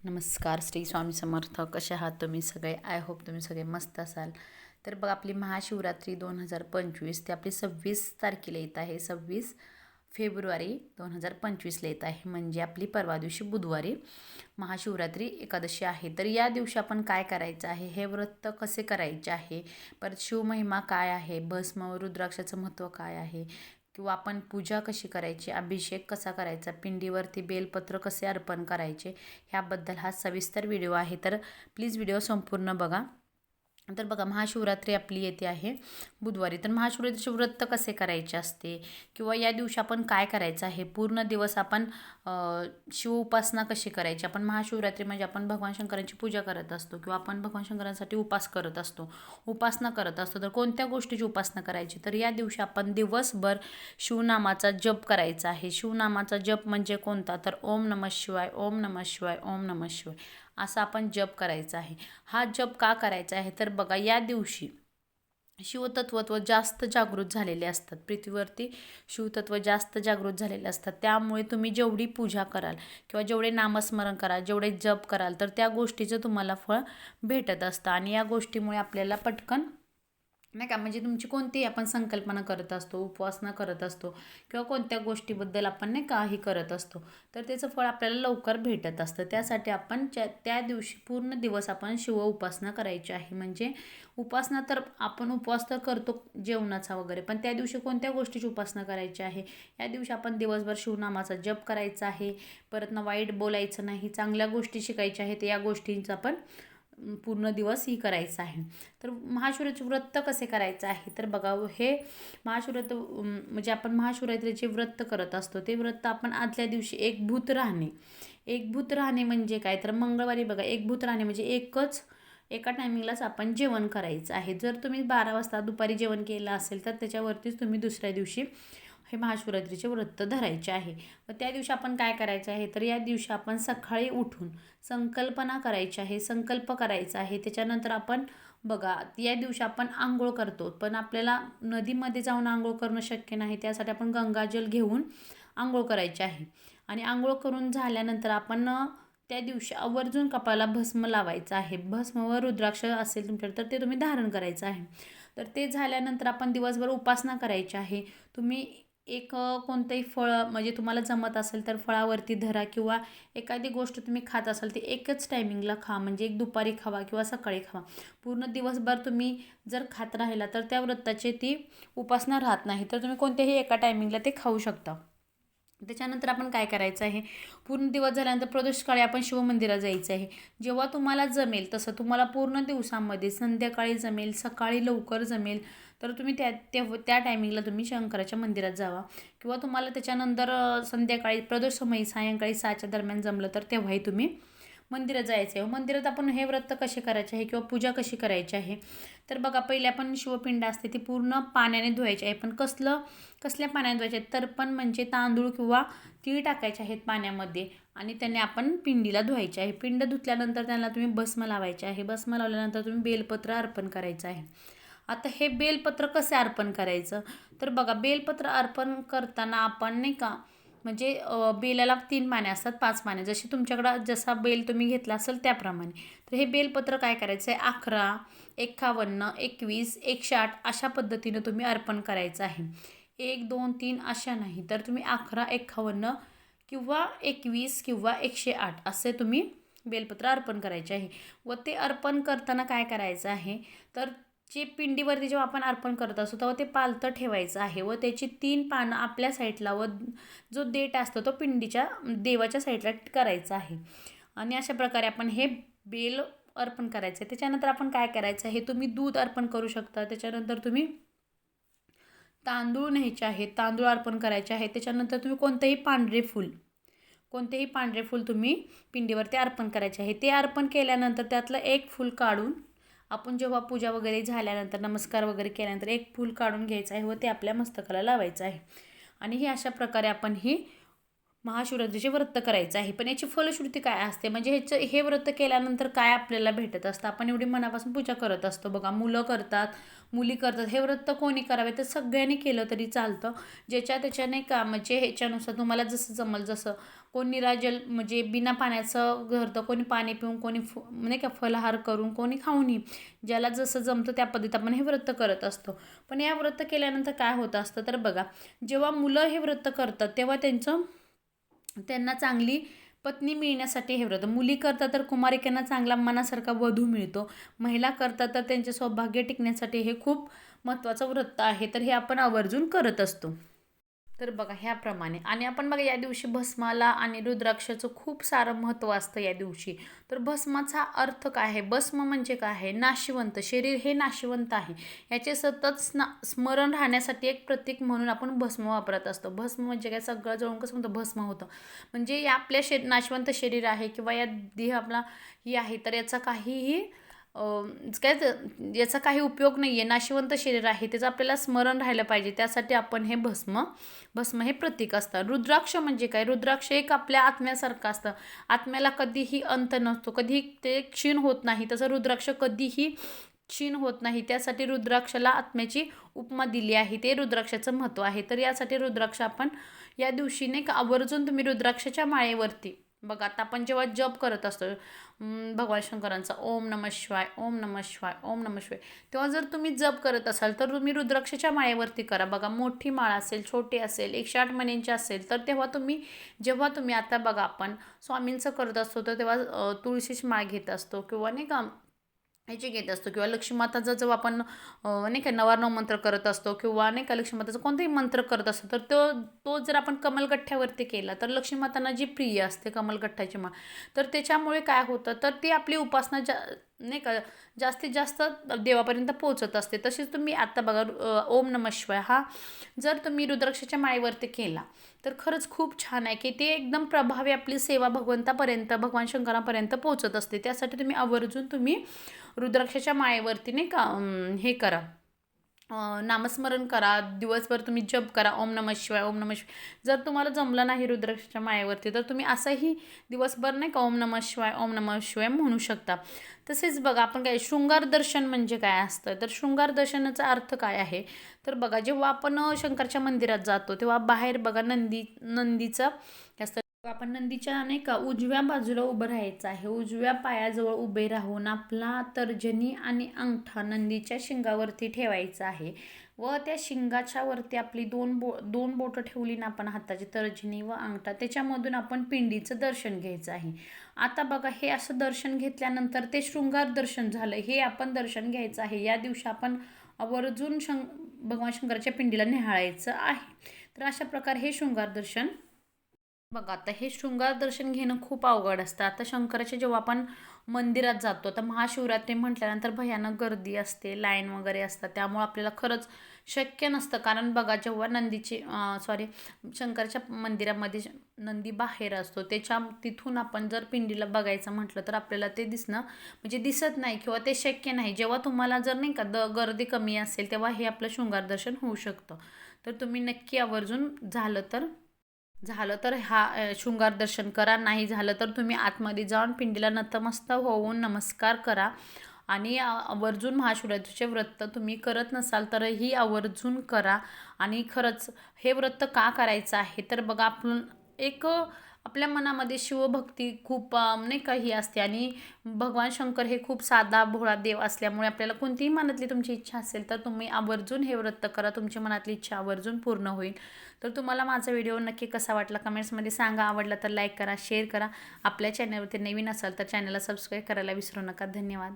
नमस्कार. श्री स्वामी समर्थ. कसे आहात तुम्ही सगळे? आय होप तुम्ही सगळे मस्त असाल. तर बघा, आपली महाशिवरात्री 2025 ते आपली 26 तारखेला येत आहे. 26 फेब्रुवारी 2025ला येत आहे. म्हणजे आपली परवा दिवशी बुधवारी महाशिवरात्री एकादशी आहे. तर या दिवशी आपण काय करायचं आहे, हे व्रत कसे करायचे आहे, परत शिवमहिमा काय आहे, भस्म व रुद्राक्षाचं महत्त्व काय आहे, किंवा आपण पूजा कशी करायची, अभिषेक कसा करायचा, पिंडीवरती बेलपत्र कसे अर्पण करायचे, ह्याबद्दल हा सविस्तर व्हिडिओ आहे. तर प्लीज व्हिडिओ संपूर्ण बघा. तर बघा, महाशिवरात्री आपली येते आहे बुधवारी. तर महाशिवरात्रीचे व्रत कसे करायचे असते, किंवा या दिवशी आपण काय करायचं आहे, पूर्ण दिवस आपण शिव उपासना कशी करायची. आपण महाशिवरात्री म्हणजे आपण भगवान शंकरांची पूजा करत असतो, किंवा आपण भगवान शंकरांसाठी उपास करत असतो, उपासना करत असतो. तर कोणत्या गोष्टीची उपासना करायची, तर या दिवशी आपण दिवसभर शिवनामाचा जप करायचा आहे. शिवनामाचा जप म्हणजे कोणता, तर ओम नमः शिवाय, ओम नमः शिवाय, ओम नमः शिवाय असा आपण जप करायचा आहे. हा जप का करायचा आहे, तर बघा, या दिवशी शिवतत्वत्व जास्त जागृत झालेले असतात. पृथ्वीवरती शिवतत्व जास्त जागृत झालेले असतात. त्यामुळे तुम्ही जेवढी पूजा कराल, किंवा जेवढे नामस्मरण कराल, जेवढे जप कराल, तर त्या गोष्टीचं तुम्हाला फळ भेटत असतं. आणि या गोष्टीमुळे आपल्याला पटकन नाही का, म्हणजे तुमची कोणतीही आपण संकल्पना करत असतो, उपासना करत असतो, किंवा कोणत्या गोष्टीबद्दल आपण नाही काही करत असतो, तर त्याचं फळ आपल्याला लवकर भेटत असतं. त्यासाठी आपण त्या दिवशी पूर्ण दिवस आपण शिव उपासना करायची आहे. म्हणजे उपासना तर आपण उपवास तर करतो जेवणाचा वगैरे, पण त्या दिवशी कोणत्या गोष्टीची उपासना करायची आहे, या दिवशी आपण दिवसभर शिवनामाचा जप करायचा आहे. परत ना वाईट बोलायचं नाही, चांगल्या गोष्टी शिकायच्या आहेत, या गोष्टींचा आपण पूर्ण दिवस ही करायचं आहे. तर महाशिवरात्रीचे व्रत कसे करायचं आहे, तर बघा, हे महाशिवरात्र म्हणजे आपण महाशिवरात्रीचे व्रत करत असतो. ते व्रत आपण आदल्या दिवशी एकभूत राहणे. एकभूत राहणे म्हणजे काय, तर मंगळवारी बघा, एकभूत राहणे म्हणजे एका टायमिंगलाच आपण जेवण करायचं आहे. जर तुम्ही 12 वाजता दुपारी जेवण केलं असेल, तर त्याच्यावरतीच तुम्ही दुसऱ्या दिवशी हे महाशिवरात्रीचे व्रत धरायचे आहे. व त्या दिवशी आपण काय करायचं आहे, तर या दिवशी आपण सकाळी उठून संकल्पना करायची आहे, संकल्प करायचा आहे. त्याच्यानंतर आपण बघा, या दिवशी आपण आंघोळ करतो, पण आपल्याला नदीमध्ये जाऊन आंघोळ करणं शक्य नाही. त्यासाठी आपण गंगाजल घेऊन आंघोळ करायची आहे. आणि आंघोळ करून झाल्यानंतर आपण त्या दिवशी आवर्जून कपाळाला भस्म लावायचं आहे. भस्म व रुद्राक्ष असेल तुमच्याकडे तर ते तुम्ही धारण करायचं आहे. तर ते झाल्यानंतर आपण दिवसभर उपासना करायची आहे. तुम्ही कोणतंही फळं म्हणजे तुम्हाला जमत असेल तर फळावरती धरा, किंवा एखादी गोष्ट तुम्ही खात असाल ती एकच टायमिंगला खा. म्हणजे एक दुपारी खावा किंवा सकाळी खावा. पूर्ण दिवसभर तुम्ही जर खात राहिला तर त्या व्रताची ती उपासना राहत नाही. तर तुम्ही कोणत्याही एका टायमिंगला ते खाऊ शकता. त्याच्यानंतर आपण काय करायचं आहे, पूर्ण दिवस झाल्यानंतर प्रदोषकाळी आपण शिवमंदिरात जायचं आहे. जेव्हा तुम्हाला जमेल तसं, तुम्हाला पूर्ण दिवसामध्ये संध्याकाळी जमेल, सकाळी लवकर जमेल, तर तुम्ही त्या टायमिंगला तुम्ही शंकराच्या मंदिरात जावा. किंवा तुम्हाला त्याच्यानंतर संध्याकाळी प्रदोष समयी सायंकाळी 6च्या दरम्यान जमलं तर तेव्हाही तुम्ही मंदिरात जायचं आहे. मंदिरात आपण हे व्रत कसे करायचे आहे, किंवा पूजा कशी करायची आहे, तर बघा, पहिले आपण शिवपिंड असते ती पूर्ण पाण्याने धुवायची आहे. पण कसल्या पाण्याने धुवायचे आहेत, तर पण म्हणजे तांदूळ किंवा तीळ टाकायचे आहेत पाण्यामध्ये, आणि त्याने आपण पिंडीला धुवायचे आहे. पिंड धुतल्यानंतर त्यांना तुम्ही भस्म लावायचे आहे. भस्म लावल्यानंतर तुम्ही बेलपत्र अर्पण करायचं आहे. आता हे बेलपत्र कसे अर्पण करायचं, तर बघा, बेलपत्र अर्पण करताना आपण नाही का, म्हणजे बेलाला 3 पाने असतात, 5 पाने, जशी तुमच्याकडं जसा बेल तुम्ही घेतला असेल त्याप्रमाणे. तर हे बेलपत्र काय करायचं आहे, 11, 51, 21, 108 अशा पद्धतीनं तुम्ही अर्पण करायचं आहे. 1, 2, 3 अशा नाही, तर तुम्ही 11, 51 किंवा 21 किंवा 108 असे तुम्ही बेलपत्र अर्पण करायचे आहे. व ते अर्पण करताना काय करायचं आहे, तर जे पिंडीवरती जेव्हा आपण अर्पण करत असतो तेव्हा ते पालतं ठेवायचं आहे. व त्याची 3 पानं आपल्या साईडला, व जो देठ असतो तो पिंडीच्या देवाच्या साईडला करायचा आहे. आणि अशा प्रकारे आपण हे बेल अर्पण करायचं आहे. त्याच्यानंतर आपण काय करायचं आहे, तुम्ही दूध अर्पण करू शकता. त्याच्यानंतर तुम्ही तांदूळ न्यायचे आहेत, तांदूळ अर्पण करायचे आहेत. त्याच्यानंतर तुम्ही कोणतेही पांढरे फूल तुम्ही पिंडीवरती अर्पण करायचे आहे. ते अर्पण केल्यानंतर त्यातलं एक फूल काढून आपण जेव्हा पूजा वगैरे झाल्यानंतर, नमस्कार वगैरे केल्यानंतर एक फूल काढून घ्यायचं आहे व ते आपल्या मस्तकाला लावायचं आहे. आणि हे अशा प्रकारे आपण ही महाशिवरात्रीचे व्रत करायचं आहे. पण याची फलश्रुती काय असते, म्हणजे हे व्रत केल्यानंतर काय आपल्याला भेटत असतं. आपण एवढी मनापासून पूजा करत असतो बघा, मुलं करतात, मुली करतात. हे व्रत कोणी करावे, तर सगळ्यांनी केलं तरी चालतं. ज्याच्या त्याच्याने का म्हणजे ह्याच्यानुसार तुम्हाला जसं जमल, जसं कोण निराजल म्हणजे बिना पाण्याचं घरतं, कोणी पाणी पिऊन, कोणी नाही का फलाहार करून, कोणी खाऊनही, ज्याला जसं जमतं त्या पद्धतीत आपण हे व्रत करत असतो. पण या व्रत केल्यानंतर काय होतं असतं, तर बघा, जेव्हा मुलं हे व्रत करतात तेव्हा त्यांना चांगली पत्नी मिळण्यासाठी हे व्रत, मुली करतात तर कुमारिकांना चांगला मनासारखा वधू मिळतो, महिला करतात तर त्यांचे सौभाग्य टिकण्यासाठी हे खूप महत्त्वाचं व्रत आहे. तर हे आपण आवर्जून करत असतो. तर बघा ह्याप्रमाणे, आणि आपण बघा या दिवशी भस्माला आणि रुद्राक्षाचं खूप सारं महत्त्व असतं या दिवशी. तर भस्माचा अर्थ काय आहे, भस्म म्हणजे काय आहे, नाशिवंत, शरीर हे नाशिवंत आहे, याचे सतत स्मरण राहण्यासाठी एक प्रतीक म्हणून आपण भस्म वापरत असतो. भस्म म्हणजे काय, सगळं जळून कसं म्हणतं भस्म होतं, म्हणजे या आपल्या नाशिवंत शरीर आहे किंवा या देह आपला ही आहे, तर याचा काहीही काय याचा काही उपयोग नाही आहे, नाशिवंत शरीर आहे, त्याचं आपल्याला स्मरण राहिलं पाहिजे, त्यासाठी आपण हे भस्म हे प्रतीक असतं. रुद्राक्ष म्हणजे काय, रुद्राक्ष एक आपल्या आत्म्यासारखं असतं, आत्म्याला कधीही अंत नसतो, कधीही ते क्षीण होत नाही, तसं रुद्राक्ष कधीही क्षीण होत नाही, त्यासाठी रुद्राक्षाला आत्म्याची उपमा दिली आहे, ते रुद्राक्षाचं महत्त्व आहे. तर यासाठी रुद्राक्ष आपण या दिवशी नाही का आवर्जून तुम्ही रुद्राक्षाच्या माळेवरती बघा, आता आपण जेव्हा जप करत असतो भगवान शंकरांचा ओम नमः शिवाय, ओम नमः शिवाय, ओम नमः शिवाय, तेव्हा जर तुम्ही जप करत असाल तर तुम्ही रुद्राक्षाच्या माळेवरती करा बघा. मोठी माळ असेल, छोटी असेल, 108 मणींची असेल, तर जेव्हा तुम्ही आता बघा आपण स्वामींचं करत असतो तर तेव्हा तुळशीची माळ घेत असतो किंवा नाही का ह्याची घेत असतो, किंवा लक्ष्मी माताचा जेव्हा आपण नाही का नवार्णव मंत्र करत असतो किंवा नाही का लक्ष्मी माताचा कोणताही मंत्र करत असतो, तर तो जर आपण कमलगठ्ठ्यावरती केला तर लक्ष्मी मातांना जी प्रिय असते कमलगठ्ठ्याची माळ, तर त्याच्यामुळे काय होतं, तर ती आपली उपासना नाही का जास्तीत जास्त देवापर्यंत पोहोचत असते. तसेच तुम्ही आता बघा ओम नमः शिवाय हा जर तुम्ही रुद्राक्षाच्या माळेवरती केला तर खरंच खूप छान आहे, की ते एकदम प्रभावी आपली सेवा भगवंतापर्यंत, भगवान शंकरापर्यंत पोहोचत असते. त्यासाठी तुम्ही आवर्जून रुद्राक्षाच्या माळेवरती नाही का हे करा, नामस्मरण करा, दिवसभर तुम्ही जप करा, ओम नमः शिवाय, ओम नमः शिवाय. जर तुम्हाला जमलं नाही रुद्राक्षाच्या माळेवरती तर तुम्ही असंही दिवसभर नाही का ओम नमः शिवाय, ओम नमः शिवाय म्हणू शकता. तसेच बघा आपण काय शृंगार दर्शन म्हणजे काय असतं, तर शृंगार दर्शनाचा अर्थ काय आहे, तर बघा जेव्हा आपण शंकरच्या मंदिरात जातो तेव्हा बाहेर बघा नंदीचं असतं, आपण नंदीच्या नाही का उजव्या बाजूला उभं राहायचं आहे, उजव्या पायाजवळ उभे राहून आपला तर्जनी आणि अंगठा नंदीच्या शिंगावरती ठेवायचा आहे व त्या शिंगाच्या वरती आपली दोन बोटं ठेवली ना आपण, हाताची तर्जनी व अंगठा, त्याच्यामधून आपण पिंडीचं दर्शन घ्यायचं आहे. आता बघा हे असं दर्शन घेतल्यानंतर ते शृंगार दर्शन झालं, हे आपण दर्शन घ्यायचं आहे. या दिवशी आपण आवर्जून भगवान शंकराच्या पिंडीला निहाळायचं आहे. तर अशा प्रकारे हे शृंगार दर्शन बघा. आता हे शृंगार दर्शन घेणं खूप अवघड असतं. आता शंकराच्या जेव्हा आपण मंदिरात जातो, आता महाशिवरात्री म्हटल्यानंतर भयानक गर्दी असते, लाईन वगैरे असतात, त्यामुळे आपल्याला खरंच शक्य नसतं. कारण बघा जेव्हा शंकरच्या मंदिरामध्ये नंदी बाहेर असतो, तिथून आपण जर पिंडीला बघायचं म्हटलं तर आपल्याला ते म्हणजे दिसत नाही किंवा ते शक्य नाही. जेव्हा तुम्हाला जर नाही का गर्दी कमी असेल तेव्हा हे आपलं शृंगार दर्शन होऊ शकतं. तर तुम्ही नक्की आवर्जून झालं तर शृंगार दर्शन करा, नाही झालं तर तुम्ही आतमध्ये जाऊन पिंडीला नतमस्तक होऊन नमस्कार करा. आणि आवर्जून महाशिवरात्रीचे व्रत तुम्ही करत नसाल तरही आवर्जून करा. आणि खरंच हे व्रत का करायचं आहे, तर बघा आपण आपल्या मनामध्ये शिवभक्ती खूप नाही का ही असते, आणि भगवान शंकर हे खूप साधा भोळा देव असल्यामुळे आपल्याला कोणतीही मनातली तुमची इच्छा असेल तर तुम्ही आवर्जून हे व्रत करा, तुमची मनातली इच्छा आवर्जून पूर्ण होईल. तर तुम्हाला माझा व्हिडिओ नक्की कसा वाटला कमेंट्समध्ये सांगा. आवडला तर लाईक करा, शेअर करा. आपल्या चॅनलवरती नवीन असाल तर चॅनलला सबस्क्राईब करायला विसरू नका. धन्यवाद.